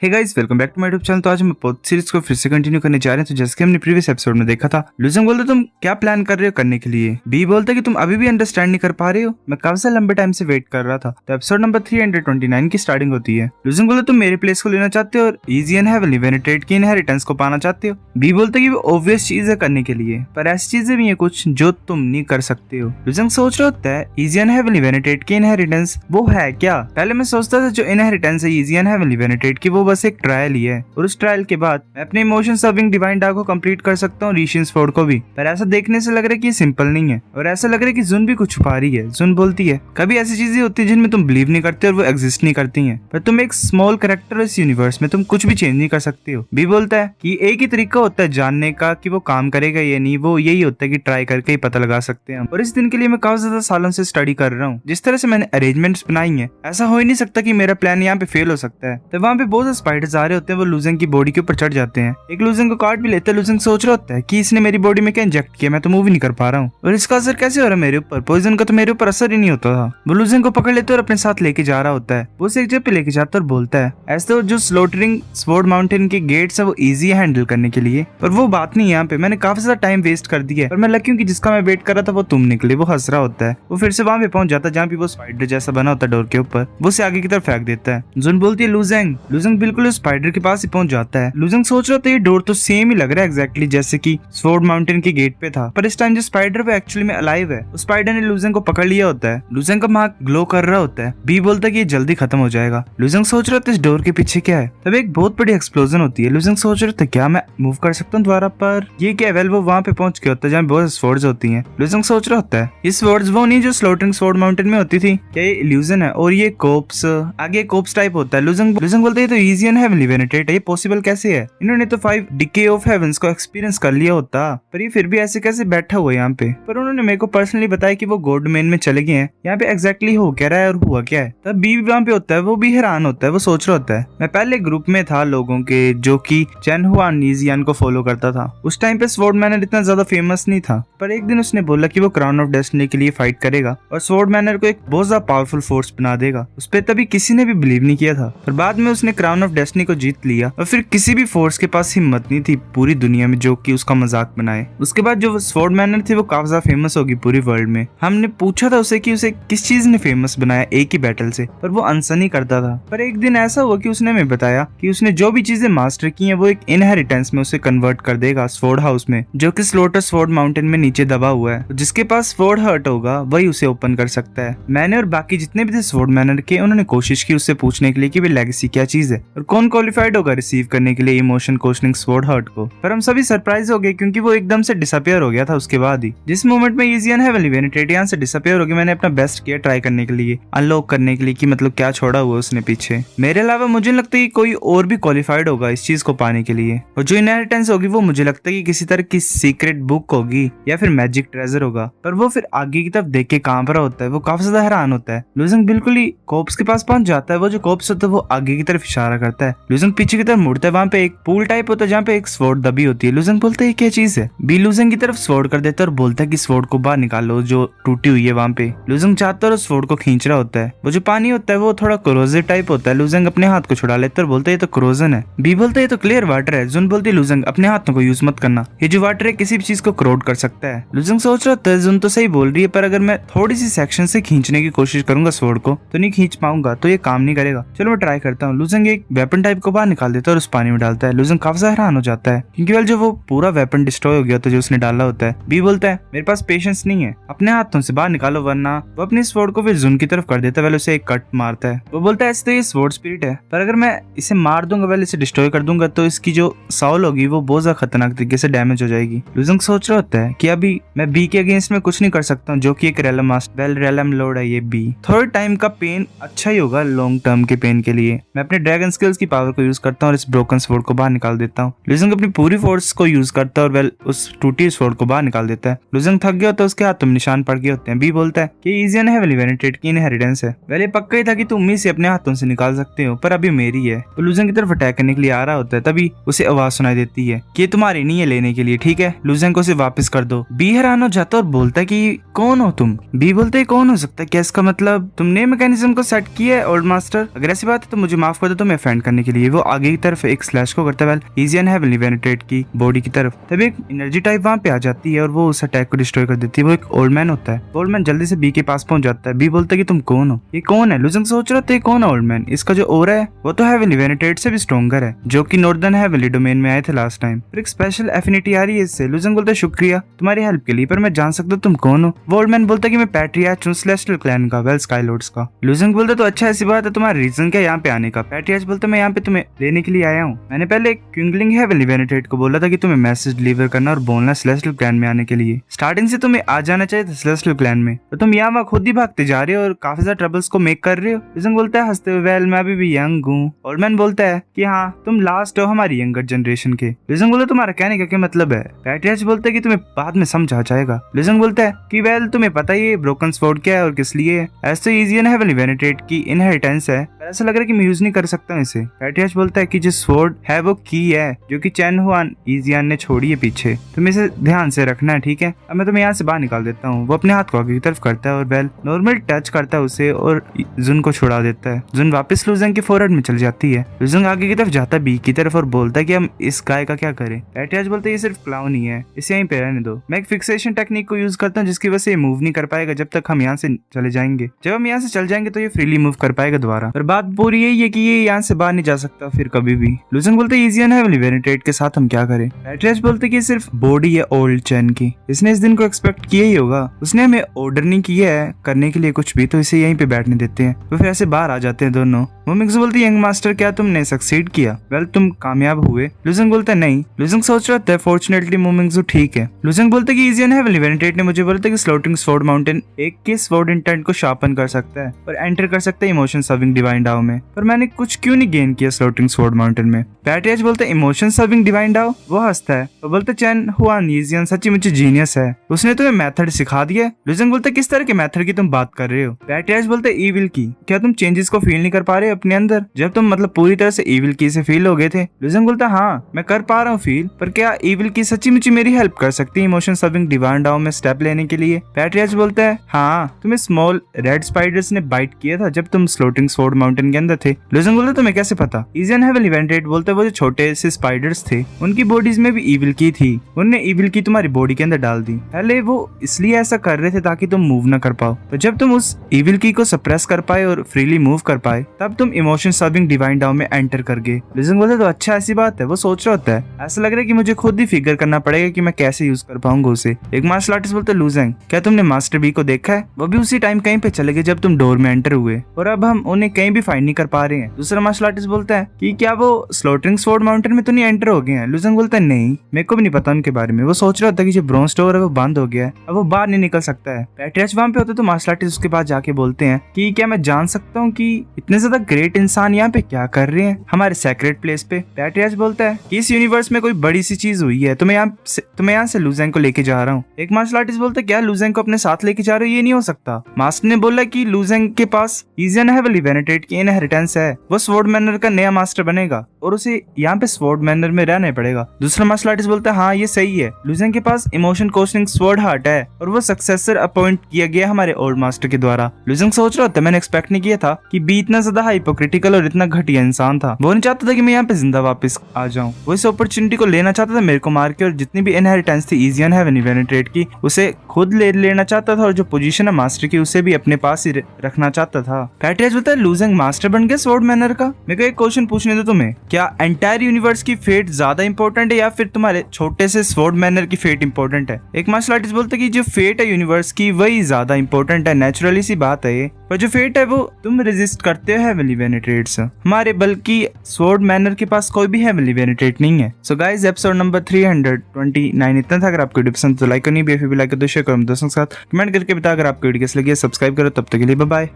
Hey guys, welcome back to my YouTube channel. तो आज हम पॉड सीरीज को फिर से कंटिन्यू करने जा रहे हैं। तो जैसे कि हमने प्रीवियस एपिसोड में देखा था, लुजंग बोलते तुम क्या प्लान कर रहे हो करने के लिए। बी बोलता कि तुम अभी भी अंडरस्टैंड नहीं कर पा रहे हो, मैं काफी से लंबे टाइम से वेट कर रहा था। तो एपिसोड नंबर 329 की स्टार्टिंग होती है। लुजंग बोलते तुम मेरे प्लेस को लेना चाहते हो और इजी एंड हेवनली वेनेटेड की इनहेरिटेंस को पाना चाहते हो। बी बोलते कि वो ऑब्वियस चीज है करने के लिए, पर ऐसी चीजें भी है कुछ जो तुम नहीं कर सकते हो। लुजंग सोच रहा होता है इजी एंड हेवनली वेनेटेड की इनहेरिटेंस वो है क्या। पहले मैं सोचता था जो इनहेरिटेंस है इजी एंड हेवनली वेनेटेड की वो बस एक ट्रायल ही है, और उस ट्रायल के बाद मैं अपने इमोशन सर्विंग डिवाइन डार्क को कंप्लीट कर सकता हूँ, रीशियंस फोर्ड को भी। पर ऐसा देखने से लग रहा है कि ये सिंपल नहीं है, और ऐसा लग रहा है कि जुन भी कुछ छुपा रही है। जुन बोलती है कभी ऐसी चीजें होती है जिनमें तुम बिलीव नहीं करते और वो एग्जिस्ट नहीं करती हैं, पर तुम एक स्मॉल कैरेक्टर इस यूनिवर्स में, तुम कुछ भी चेंज नहीं कर सकते हो। भी बोलता है कि एक ही तरीका होता है जानने का कि वो काम करेगा या नहीं, वो यही होता है कि ट्राई करके ही पता लगा सकते हैं हम। और इस दिन के लिए मैं काफी ज्यादा सालों से स्टडी कर रहा हूँ। जिस तरह से मैंने अरेंजमेंट्स बनाई है, ऐसा हो ही नहीं सकता कि मेरा प्लान यहाँ पे फेल हो सकता है। तो वहाँ पे बहुत सारे स्पाइडर्स आ रहे होते हैं, वो लुजंग की बॉडी के ऊपर चढ़ जाते हैं। एक लुजंग को काट भी लेते हैं। लुजंग सोच रहा होता है कि इसने मेरी बॉडी में क्या इंजेक्ट किया, मैं तो मूव ही नहीं कर पा रहा हूँ, और इसका असर कैसे हो रहा है मेरे ऊपर। पॉइजन का तो मेरे ऊपर असर ही नहीं होता था। वो लुजंग को पकड़ लेते और अपने साथ लेके जा रहा होता है। वो उसे एक जगह पे लेके जाता और बोलता है ऐसे तो जो स्लोटरिंग स्वॉर्ड माउंटेन के गेट्स है वो इजी है हैंडल करने के लिए, पर वो बात नहीं। यहाँ पे मैंने काफी ज्यादा टाइम वेस्ट कर दिया है, पर मैं लकी हूँ कि जिसका मैं वेट कर रहा था वो तुम निकले। वो हंस रहा होता है। वो फिर से वहां पे पहुंच जाता है जहाँ पे वो स्पाइडर जैसा बना होता है डोर के ऊपर। वो उसे आगे की तरफ फेंक देता है। जुन बोलती है लुजंग। लुजंग बिल्कुल उस स्पाइडर के पास ही पहुंच जाता है। लुजंग सोच रहा था ये डोर तो सेम ही लग रहा है एग्जैक्टली जैसे कि स्वॉर्ड माउंटेन के गेट पे था, पर इस टाइम जो स्पाइडर वो एक्चुअली में अलाइव है। उस स्पाइडर ने लुजंग को पकड़ लिया होता है। लुजंग का मार्क ग्लो कर रहा होता है। बी बोलता है कि ये जल्दी खत्म हो जाएगा। लुजंग सोच रहा था इस डोर के पीछे क्या है। तब एक बहुत बड़ी एक्सप्लोजन होती है। लुजंग सोच रहा था क्या मैं मूव कर सकता हूँ दोबारा, पर ये क्या वेल वो वहाँ पे पहुंच के होता है जहाँ बहुत स्वॉर्ड्स होती हैं। लुजंग सोच रहा होता है ये स्वॉर्ड्स वो नहीं जो स्लोटरिंग स्वॉर्ड माउंटेन में होती थी, क्या ये इल्यूजन है। और ये कोप्स आगे कोप्स टाइप होता है। लुजंग बोलते हैं तो इजी एंड हेवनली वेनेटेड है, ये पॉसिबल कैसे है। इन्होंने तो 5 डिके ऑफ हेवंस को एक्सपीरियंस कर लिया होता, पर ये फिर भी ऐसे कैसे बैठा हुआ है यहाँ पे। पर उन्होंने मेरे को पर्सनली बताया कि वो गॉड डोमेन में चले गए हैं। यहाँ पे एग्जैक्टली हो क्या रहा है और हुआ क्या है। तब बी वहाँ पे होता है। वो भी हैरान होता है। वो सोच रहा होता है मैं पहले ग्रुप में था लोगों के जो कि चैन हुआ नीजियान को फॉलो करता था। उस टाइम पे स्वॉर्ड मैनर इतना ज्यादा फेमस नहीं था, पर एक दिन उसने बोला कि वो क्राउन ऑफ डेस्टिनी के लिए फाइट करेगा और स्वॉर्ड मैनर को एक बहुत ज्यादा पावरफुल फोर्स बना देगा। उस पर तभी किसी ने भी बिलीव नहीं किया था, पर बाद में उसने क्राउन ऑफ डेस्टिनी को जीत लिया, और फिर किसी भी फोर्स के पास हिम्मत नहीं थी पूरी दुनिया में जो कि उसका मजाक बनाए। उसके बाद जो स्वॉर्ड मैनर थी वो काफी ज्यादा फेमस होगी पूरी वर्ल्ड में। हमने पूछा था उसे कि उसे किस चीज ने फेमस बनाया एक ही बैटल से, पर वो आंसर नहीं करता था। पर एक दिन ऐसा हुआ कि उसने हमें बताया कि उसने जो भी चीजें मास्टर की हैं वो एक इनहेरिटेंस में उसे कन्वर्ट कर देगा स्वॉर्ड हाउस में, जो कि स्लोटर स्वॉर्ड माउंटेन में नीचे दबा हुआ है। जिसके पास स्वॉर्ड हर्ट होगा वही उसे ओपन कर सकता है। मैंने और बाकी जितने भी थे स्वॉर्ड मैनर के, उन्होंने कोशिश की उससे पूछने के लिए कि वे लेगेसी क्या चीज है और कौन क्वालिफाइड होगा रिसीव करने के लिए इमोशन क्वेश्चनिंग स्वॉर्ड हर्ट को। पर हम सभी सरप्राइज हो गए क्योंकि वो एकदम से डिसअपियर हो गया था उसके बाद ही। जिस मोमेंट में इजी एंड हेवनली वेनेटेड यहाँ से डिसअपियर हो गया, मैंने अपना बेस्ट किया ट्राई करने के लिए, अनलॉक करने के लिए कि मतलब क्या छोड़ा हुआ उसने पीछे। मेरे अलावा मुझे लगता है कि कोई और भी क्वालिफाइड होगा इस चीज को पाने के लिए, और जो इनहेरिटेंस होगी वो मुझे लगता है कि किसी तरह की सीक्रेट बुक होगी या फिर मैजिक ट्रेजर होगा। पर वो फिर आगे की तरफ देख के कांप रहा होता है। वो काफी ज्यादा हैरान होता है। लुजंग बिल्कुल ही कोप्स के पास पहुंच जाता है। वो जो कोप्स होता है वो आगे की तरफ इशारा करता है। लुजंग पीछे की तरफ मुड़ता है। वहाँ पे एक पूल टाइप होता है जहाँ पे एक स्वॉर्ड दबी होती है। लुजंग बोलता है क्या चीज है। बी लुजंग की तरफ स्वॉर्ड कर देता है और बोलता है कि स्वॉर्ड को बाहर निकालो जो टूटी हुई है वहाँ पे। लुजंग चाहता है और स्वॉर्ड को खींच रहा होता है। वो जो पानी होता है वो थोड़ा क्रोजिव टाइप होता है। लुजंग अपने हाथ को छुड़ा लेता है और बोलता है ये तो क्रोजन है। बी बोलता है ये तो क्लियर वाटर है। जुन बोलती है लुजंग अपने हाथों को यूज मत करना, ये जो वाटर है किसी भी चीज को क्रोड कर सकता है। लुजंग सोच रहा था जुन तो सही बोल रही है, पर अगर मैं थोड़ी सी सेक्शन से खींचने की कोशिश करूंगा स्वॉर्ड को तो नहीं खींच पाऊंगा, तो ये काम नहीं करेगा। चलो मैं ट्राई करता हूँ। लुजंग एक वेपन टाइप को बाहर निकाल देता है और उस पानी में डालता है। लुजंग काफी हैरान हो जाता है क्योंकि वेल जो वो पूरा वेपन डिस्ट्रॉय हो गया था जो उसने डाला होता है। बी बोलता है मेरे पास पेशेंस नहीं है, अपने हाथों से बाहर निकालो वरना। वो अपने स्वॉर्ड को फिर जुन की तरफ कर देता है। वेल उसे एक कट मारता है। वो बोलता है ऐसे तो ये स्वॉर्ड स्पिरिट है, पर अगर मैं इसे मार दूंगा वेल इसे डिस्ट्रॉय कर दूंगा तो इसकी जो साउल होगी वो बहुत ज्यादा खतरनाक तरीके से डैमेज हो जाएगी। लुजंग सोच रहा होता है कि अभी मैं बी के अगेंस्ट में कुछ नहीं कर सकता हूँ जो कि एक रेलम मास्टर वेल रेलम लॉर्ड है ये बी। थोड़े टाइम का पेन अच्छा ही होगा लॉन्ग टर्म के पेन के लिए। मैं अपने ड्रैगन स्किल्स की पावर को यूज करता हूँ और इस ब्रोकन स्वॉर्ड को बाहर निकाल देता हूँ। लुजंग अपनी पूरी फोर्स को यूज करता है और वेल उस टूटी स्वॉर्ड को बाहर निकाल देता है। लुजंग थक गया होता है, उसके हाथ तुम निशान पड़ गए होते हैं। बी बोलता है कि इजी एंड हेवनली वेनेटेड की इनहेरिटेंस है। वेल ये पक्का ही था कि तुम ही से अपने हाथों से निकाल सकते हो, पर अभी मेरी है। तो लुजंग की तरफ अटैक करने के लिए आ रहा होता है, तभी उसे आवाज सुनाई देती है कि तुम्हारी नहीं है लेने के लिए, ठीक है लुजंग को उसे वापस कर दो। बी हैरान हो जाता है और बोलता है कि कौन हो तुम। बी बोलते है कौन हो सकता है, क्या इसका मतलब तुमने मैकेनिज्म को सेट किया है ओल्ड मास्टर। अगर ऐसी बात है तो मुझे माफ कर दो, तो मैं डिफेंड करने के लिए वो आगे की तरफ एक स्लैश को करता है इजियन हेवनली वेनेट्रेट की बॉडी की तरफ। तभी एक एनर्जी टाइप वहां पे आ जाती है और वो उस अटैक को डिस्ट्रॉय कर देती है। वो एक ओल्ड मैन होता है। ओल्ड मैन जल्दी से बी के पास पहुंच जाता है। बी बोलता है कि तुम कौन हो, ये कौन है। लुजंग सोच रहा था ये कौन है ओल्ड मैन, इसका जो ओरा है वो तो हेवनली वेनेट्रेट से भी स्ट्रॉन्गर है, जो कि नॉर्दर्न हेवनली डोमेन में आए थे लास्ट टाइम। फिर एक स्पेशल एफिनिटी आ रही है इससे। लुजंग बोलता है शुक्रिया तुम्हारी हेल्प के लिए, पर मैं जान सकता हूँ तुम कौन हो। वो ओल्ड मैन बोलता है कि मैं पैट्रियार्च हूँ सेलेस्टियल क्लैन का, वेल स्काई लॉर्ड्स का। लुजंग बोलता है तो अच्छा ऐसी बात है, तुम्हारा रीजन क्या यहाँ पे आने का। पैट्रियार्च बोलता है मैं यहाँ पे तुम्हें लेने के लिए आया हूँ। मैंने पहले क्विंगलिंग हेवनली वेनेट्रेट को बोला था कि तुम्हें मैसेज डिलीवर करना और बोलना सेलेस्टियल क्लैन में आने के लिए। स्टार्टिंग से तुम्हें आ जाना चाहिए था सेलेस्टियल क्लैन में, तो तुम यहाँ खुद ही भागते जा रहे हो और काफी ज्यादा ट्रबल्स को मेक कर रहे हो। लुजंग बोलता है हंसते हुए वेल मैं अभी भी यंग हूँ। ओल्ड मैन बोलता है कि हाँ तुम लास्ट हो हमारी यंगर जनरेशन के। लुजंग बोलता है तुम्हारा कहने का क्या मतलब है। पैट्रियार्च बोलता है कि तुम्हें बाद में समझ आ जाएगा। लुजंग बोलता है कि वेल तुम्हें पता ही है ब्रोकन स्वॉर्ड क्या है और किस लिए है। ऐसे इजियन हेवनली वेनेट्रेट की इनहेरिटेंस है, ऐसा लग रहा है कि मैं यूज नहीं कर सकता इसे। पैट्रियार्च बोलता है कि जो स्वॉर्ड है वो की है जो कि चैन हुआन इजियन ने छोड़ी है पीछे, तुम इसे ध्यान से रखना है ठीक है। अब मैं तुम्हें यहाँ से बाहर निकाल देता हूँ। वो अपने हाथ को आगे की तरफ करता है और वेल नॉर्मल टच करता है उसे और जुन को छुड़ा देता है। जुन वापस लुजंग के फोरहेड में चल जाती है। लुजंग आगे की तरफ जाता है बी की तरफ और बोलता है कि हम इस गाय का क्या करें। पैट्रियार्च बोलते है ये सिर्फ क्लाउन ही है, इसे यहीं पे रहने दो। मैं एक फिक्सेशन टेक्निक को यूज करता हूँ जिसकी वजह से ये मूव नहीं कर पाएगा जब तक हम यहाँ से चले जाएंगे। जब हम यहाँ से चल जाएंगे तो ये फ्रीली मूव कर पाएगा दोबारा। पर बात पूरी यही है कि ये यहाँ से बाहर नहीं जा सकता फिर कभी भी। लुजंग बोलते है इजियन हेवनली वेनेट्रेट के साथ हम क्या करें। पैट्रियार्च बोलते कि सिर्फ बॉडी है ओल्ड चैन की, इसने इस दिन को एक्सपेक्ट किया ही होगा, उसने हमें ऑर्डर नहीं किया है करने के लिए कुछ भी, तो इसे यहीं पे बैठने देते हैं। तो फिर ऐसे बाहर आ जाते हैं दोनों। मोमिंग्स बोलती है यंग मास्टर क्या तुमने सक्सीड किया, वेल तुम कामयाब हुए। लुजंग बोलता है नहीं। लुजंग सोच रहा था फॉर्चुनेटली मोमिंग्स ठीक है। लुजंग बोलते कि इजियन हेवनली वेनेट्रेट ने मुझे बोला था कि स्लोटिंग स्वॉर्ड माउंटेन एक के स्वॉर्ड इंटेंट को शार्पन कर सकता है और एंटर कर सकता है इमोशन सर्विंग डिवाइन डाउ में, पर मैंने कुछ क्यों नहीं गेन किया स्लोटिंग स्वॉर्ड माउंटेन में। पैट्रियार्च बोलते है इमोशन सर्विंग डिवाइन डाउ। वो हंसता है और बोलते चैन हुआन इजियन सच्ची मुझे जीनियस है, उसने तुम्हें मेथड सिखा दिया। लुजंग बोलते किस तरह के मेथड की तुम बात कर रहे हो। पैट्रियार्च बोलते ईविल की, क्या तुम चेंजेस को फील नहीं कर पा रहे अपने अंदर जब तुम मतलब पूरी तरह से ईविल की से फील हो गए थे। लुजंग बोलता हाँ मैं कर पा रहा हूँ फील, पर क्या ईविल की सच्ची मुझे मेरी हेल्प कर सकती है इमोशन सर्विंग डिवाइन डाउ में स्टेप लेने के लिए। पैट्रियार्च बोलता है हाँ तुम्हें स्मॉल रेड स्पाइडर्स ने बाइट किया था जब तुम स्लोटिंग स्वॉर्ड माउंटेन के अंदर थे। लुजंग बोलता तुम्हें कैसे पता। इजियन हेवनली वेनेट्रेट बोलता है वो जो छोटे से स्पाइडर्स थे उनकी बॉडीज में भी ईविल की थी, उनने ईविल की तुम्हारी बॉडी के अंदर डाल दी। पहले वो इसलिए ऐसा कर रहे थे ताकि तुम मूव न कर पाओ, तो जब तुम उस ईविल की को सप्रेस कर पाए और फ्रीली मूव कर पाए तब तुम इमोशन सर्विंग डिवाइन डाउ में एंटर कर गए। लुजंग बोलता है तो अच्छा ऐसी बात है। वो सोच रहा होता है ऐसा लग रहा है कि मुझे खुद ही फिगर करना पड़ेगा कि मैं कैसे यूज कर पाऊंगा उसे। एक मार्शल आर्टिस्ट बोलता है लुजंग क्या तुमने मास्टर बी को देखा है, वो भी उसी टाइम कहीं पे चले गए जब तुम डोर में एंटर हुए और अब हम उन्हें कहीं भी फाइंड नहीं कर पा रहे हैं। दूसरा मार्शल आर्टिस्ट बोलता है कि क्या वो स्लोटिंग स्वॉर्ड माउंटेन में तो नहीं एंटर हो गए हैं। लुजंग बोलता है नहीं मेरे को भी नहीं पता उनके बारे में। वो सोच रहा होता है कि जो ब्रोंज डोर है वो बंद हो गया है, अब वो बाहर नहीं निकल सकता है। पैट्रियार्च वहां पे होता है तो मार्शल आर्टिस्ट उसके पास जाके बोलते हैं कि क्या मैं जान सकता हूँ कि इतने ज्यादा ग्रेट इंसान यहाँ पे क्या कर रहे हैं हमारे सेक्रेट प्लेस पे। पैट्रियार्च बोलता है कि इस यूनिवर्स में कोई बड़ी सी चीज हुई है, तो मैं यहाँ से लुजंग को लेके जा रहा हूँ। एक मार्शल आर्टिस्ट बोलता है क्या लुजंग को अपने साथ लेके जा रहे हो, ये नहीं हो सकता। मास्टर ने बोला कि लुजंग के पास इजियन हेवनली वेनेट्रेट की इनहेरिटेंस है, वो स्वॉर्ड मैनर का नया मास्टर बनेगा और उसे यहाँ पे स्वॉर्ड मैनर में रहना पड़ेगा। दूसरा मार्शल आर्टिस्ट बोलता है हाँ ये सही है, लुजंग के पास इमोशन कोस्टिंग स्वॉर्ड हार्ट है और वो सक्सेसर अपॉइंट किया गया हमारे ओल्ड मास्टर के द्वारा। लुजंग सोच रहा था मैंने एक्सपेक्ट नहीं किया था कि बी इतना ज्यादा हाइपोक्रिटिकल और इतना घटिया इंसान था। वो नहीं चाहता था कि मैं यहाँ पे जिंदा वापस आ जाऊँ, वो इस अपॉर्चुनिटी को लेना चाहता था मेरे को मार के, और जितनी भी इनहेरिटेंस थी इजियन हेवनली वेनेट्रेट की उसे खुद लेना चाहता था और जो पोजीशन है मास्टर की उसे भी अपने पास ही रखना चाहता था। पैट्रियार्च बोलता है लुजंग मास्टर बन गया स्वॉर्ड मैनर का। मेरे को एक क्वेश्चन पूछने दो तुम्हें, क्या एंटायर यूनिवर्स की फेट ज्यादा इंपॉर्टेंट है या फिर तुम्हारे छोटे से स्वॉर्ड मैनर की फेट इंपॉर्टेंट है। एक मार्शल आर्टिस्ट बोलता है कि जो फेट है यूनिवर्स की वही ज्यादा इंपॉर्टेंट है, नेचुरली सी बात है ये, पर जो फेट है वो तुम रेजिस्ट करते हो हेवनली वेनेट्रेट से हमारे, बल्कि स्वॉर्ड मैनर के पास कोई भी हेवनली वेनेट्रेट नहीं है। सो गाइस एपिसोड नंबर 329 इतना था। अगर आपको वीडियो पसंद तो लाइक करनी भी, लाइक कर दो, शेयर करो दोस्तों के साथ, कमेंट करके बता अगर आपको वीडियो कैसी लगी। सब्सक्राइब करो, तब तक के लिए बाय बाय।